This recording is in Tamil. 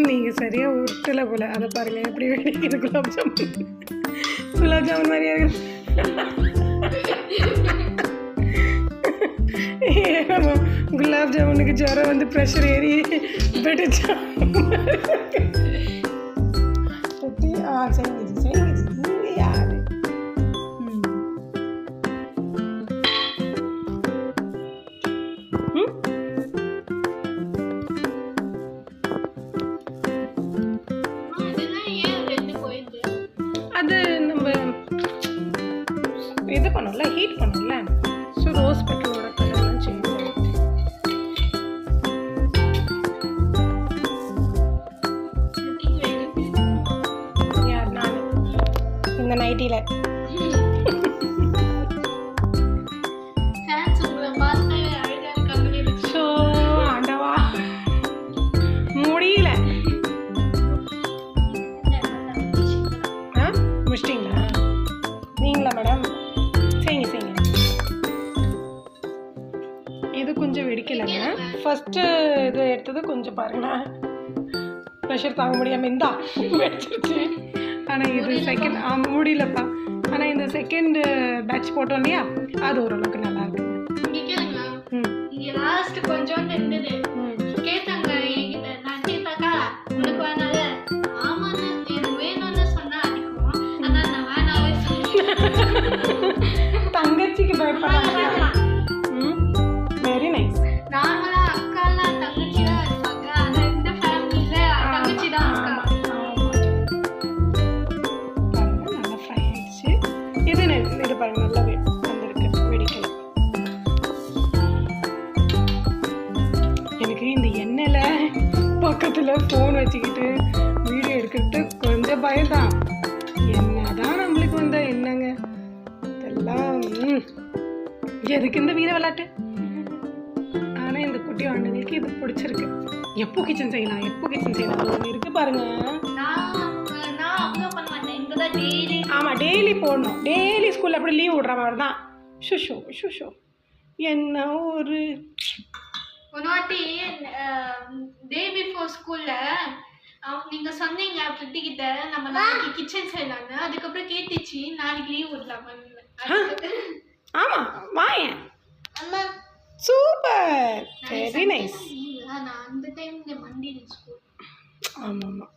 நீங்கள் சரியாக உருட்டலை போல். அதை பாருங்கள் எப்படி வெடிக்குது. குலாப் ஜாமுன் மாதிரியா இருக்கு. குலாப் ஜாமுனுக்கு ஜுரம் வந்து ப்ரெஷர் ஏறி வெடிச்சா. செய்யுங்க செய்யுங்க. நீங்கள் யாரு? அது நம்ம இது பண்ணோம்ல, ஹீட் பண்ணோம்ல. ஸோ ரோஸ் பெட்டலோட கலர்லாம் செய்யணும். யார்? நான் இந்த நைட்டியில். ஸோ ஆண்டவா முடியல. முடிச்சிட்டிங்களா? நீங்களா மேடம்? செய்யுங்க செய்யுங்க. இது கொஞ்சம் வெடிக்கலைங்க. ஃபஸ்ட்டு இது எடுத்தது கொஞ்சம் பாருங்களேன், ப்ரெஷர் தாங்க முடியாமல் இருந்தா வெடிச்சிருச்சு. ஆனால் இது செகண்ட் முடியலப்பா. ஆனால் இந்த செகண்ட் பேட்ச் போட்டோம் இல்லையா, அது ஓரளவுக்கு நல்லா இருக்குங்க. லாஸ்ட் கொஞ்சம் இருந்தது. கேட்டாங்க என்கிட்ட, நான் கேட்டாக்கா உனக்கு வேணால? ஆமா எனக்கு வேணும்னு சொன்னா அடிக்கும். ஆனா நான் வேணாவே தங்கச்சிக்கு பயப்படுறாங்க. Very nice. நார்மலா அக்காலாம் தங்கச்சி தான் இருப்பாங்க. ஆனா இந்த ஃபேமிலியில தங்கச்சி தான் அக்கா. நல்லா ஃப்ரை ஆயிடுச்சு. இது பாருங்க நல்லா வந்திருக்கு, வெடிக்கல. எனக்கு இந்த எண்ணெயில் பக்கத்தில் ஃபோன் வச்சுக்கிட்டு வீடியோ எடுக்கிறது கொஞ்சம் பயம்தான். என்னதான் நம்மளுக்கு வந்த என்னங்க இதெல்லாம். எதுக்கு இந்த வீர விளையாட்டு? ஆனால் இந்த குட்டி ஆண்டுகளுக்கு இது பிடிச்சிருக்கு. எப்போ கிச்சன் செய்யலாம், எப்போ கிச்சன் செய்யலாம் ஒன்று இருக்குது பாருங்க. ஆமாம், டெய்லி போடணும். டெய்லி ஸ்கூலில் அப்படி லீவ் விடுற மாதிரி தான். ஷுஷோ ஷுஷோ என்ன ஒரு வாட்டி டே பிஃபோர் ஸ்கூல்ல நீங்க சொன்னீங்க பிரிட்டி கிட்ட நம்ம நாளைக்கு கிச்சன் செய்யலாம்னு. அதுக்கப்புறம் கேட்டுச்சு நாளைக்கு லீவ் விடலாமான்னு. ஆமா வாயேன். Super, very nice. நான் அந்த டைம்ல மண்டே ஸ்கூல். ஆமாம் ஆமாம்.